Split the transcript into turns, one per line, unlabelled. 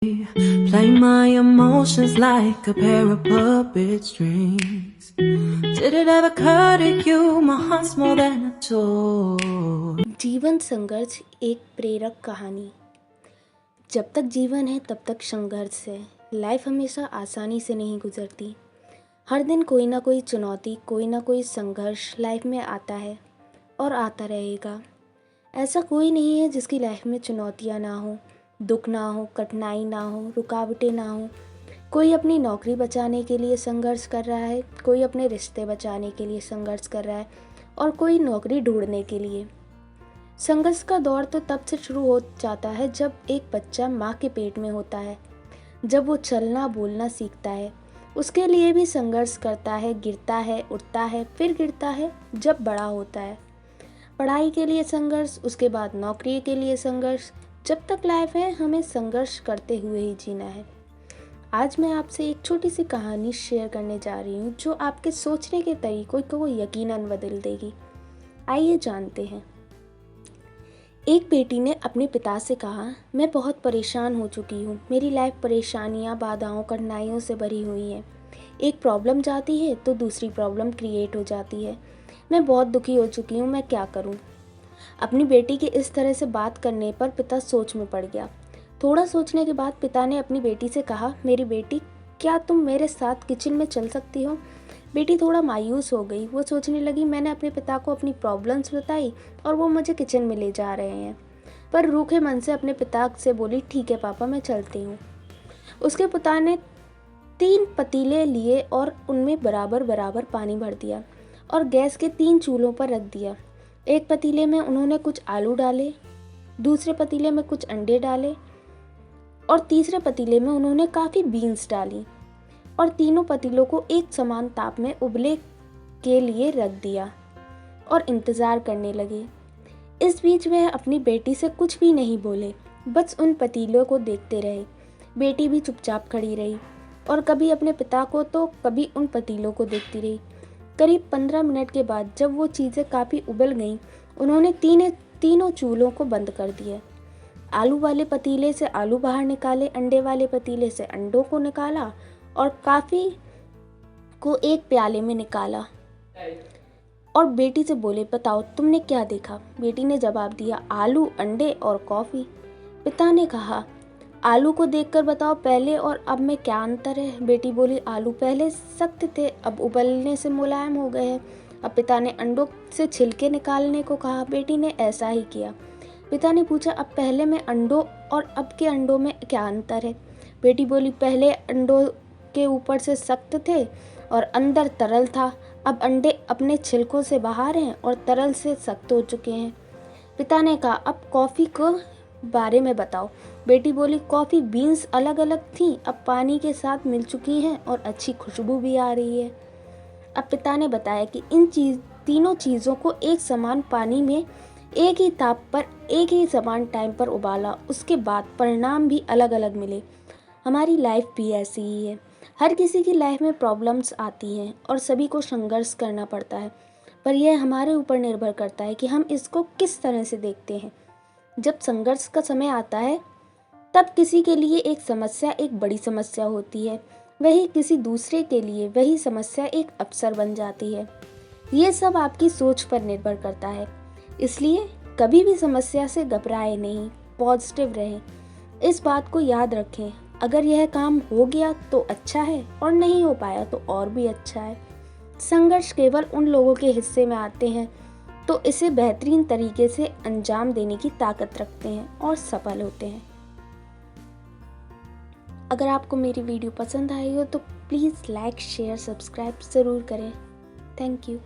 Play my emotions like a pair of puppet strings. Did it ever occur to you my heart's more than a toy?
जीवन संघर्ष एक प्रेरक कहानी। जब तक जीवन है तब तक संघर्ष है। लाइफ हमेशा आसानी से नहीं गुजरती। हर दिन कोई ना कोई चुनौती, कोई ना कोई संघर्ष लाइफ में आता है और आता रहेगा। ऐसा कोई नहीं है जिसकी लाइफ में चुनौतियाँ ना हो, दुख ना हो, कठिनाई ना हो, रुकावटें ना हो। कोई अपनी नौकरी बचाने के लिए संघर्ष कर रहा है, कोई अपने रिश्ते बचाने के लिए संघर्ष कर रहा है और कोई नौकरी ढूंढने के लिए। संघर्ष का दौर तो तब से शुरू हो जाता है जब एक बच्चा माँ के पेट में होता है, जब वो चलना बोलना सीखता है। उसके लिए भी संघर्ष करता है, गिरता है, उठता है, फिर गिरता है जब बड़ा होता है। पढ़ाई के लिए संघर्ष, उसके बाद नौकरी के लिए संघर्ष। जब तक लाइफ है हमें संघर्ष करते हुए ही जीना है। आज मैं आपसे एक छोटी सी कहानी शेयर करने जा रही हूँ जो आपके सोचने के तरीकों को यकीनन बदल देगी। आइए जानते हैं। एक बेटी ने अपने पिता से कहा, मैं बहुत परेशान हो चुकी हूँ। मेरी लाइफ परेशानियाँ, बाधाओं, कठिनाइयों से भरी हुई है। एक प्रॉब्लम जाती है तो दूसरी प्रॉब्लम क्रिएट हो जाती है। मैं बहुत दुखी हो चुकी हूँ, मैं क्या करूँ। अपनी बेटी के इस तरह से बात करने पर पिता सोच में पड़ गया। थोड़ा सोचने के बाद पिता ने अपनी बेटी से कहा, मेरी बेटी, क्या तुम मेरे साथ किचन में चल सकती हो। बेटी थोड़ा मायूस हो गई। वो सोचने लगी, मैंने अपने पिता को अपनी प्रॉब्लम्स बताई और वो मुझे किचन में ले जा रहे हैं। पर रूखे मन से अपने पिता से बोली, ठीक है पापा, मैं चलती हूँ। उसके पिता ने 3 पतीले लिए और उनमें बराबर बराबर पानी भर दिया और गैस के 3 चूल्हों पर रख दिया। एक पतीले में उन्होंने कुछ आलू डाले, दूसरे पतीले में कुछ अंडे डाले और तीसरे पतीले में उन्होंने काफ़ी बीन्स डाली और तीनों पतीलों को एक समान ताप में उबले के लिए रख दिया और इंतज़ार करने लगे। इस बीच वह अपनी बेटी से कुछ भी नहीं बोले, बस उन पतीलों को देखते रहे। बेटी भी चुपचाप खड़ी रही और कभी अपने पिता को तो कभी उन पतीलों को देखती रही। करीब 15 मिनट के बाद जब वो चीज़ें काफ़ी उबल गईं, उन्होंने तीनों चूल्हों को बंद कर दिया। आलू वाले पतीले से आलू बाहर निकाले, अंडे वाले पतीले से अंडों को निकाला और कॉफ़ी को एक प्याले में निकाला और बेटी से बोले, बताओ तुमने क्या देखा। बेटी ने जवाब दिया, आलू, अंडे और कॉफ़ी। पिता ने कहा, आलू को देखकर बताओ पहले और अब में क्या अंतर है। बेटी बोली, आलू पहले सख्त थे, अब उबलने से मुलायम हो गए हैं। अब पिता ने अंडों से छिलके निकालने को कहा। बेटी ने ऐसा ही किया। पिता ने पूछा, अब पहले में अंडों और अब के अंडों में क्या अंतर है। बेटी बोली, पहले अंडों के ऊपर से सख्त थे और अंदर तरल था, अब अंडे अपने छिलकों से बाहर हैं और तरल से सख्त हो चुके हैं। पिता ने कहा, अब कॉफ़ी को बारे में बताओ। बेटी बोली, कॉफ़ी बीन्स अलग अलग थीं, अब पानी के साथ मिल चुकी हैं और अच्छी खुशबू भी आ रही है। अब पिता ने बताया कि तीनों चीज़ों को एक समान पानी में एक ही ताप पर एक ही समान टाइम पर उबाला, उसके बाद परिणाम भी अलग अलग मिले। हमारी लाइफ भी ऐसी ही है। हर किसी की लाइफ में प्रॉब्लम्स आती हैं और सभी को संघर्ष करना पड़ता है, पर यह हमारे ऊपर निर्भर करता है कि हम इसको किस तरह से देखते हैं। जब संघर्ष का समय आता है तब किसी के लिए एक समस्या एक बड़ी समस्या होती है, वही किसी दूसरे के लिए वही समस्या एक अवसर बन जाती है। ये सब आपकी सोच पर निर्भर करता है। इसलिए कभी भी समस्या से घबराए नहीं, पॉजिटिव रहें। इस बात को याद रखें, अगर यह काम हो गया तो अच्छा है और नहीं हो पाया तो और भी अच्छा है। संघर्ष केवल उन लोगों के हिस्से में आते हैं तो इसे बेहतरीन तरीके से अंजाम देने की ताकत रखते हैं और सफल होते हैं। अगर आपको मेरी वीडियो पसंद आई हो तो प्लीज़ लाइक, शेयर, सब्सक्राइब ज़रूर करें। Thank you.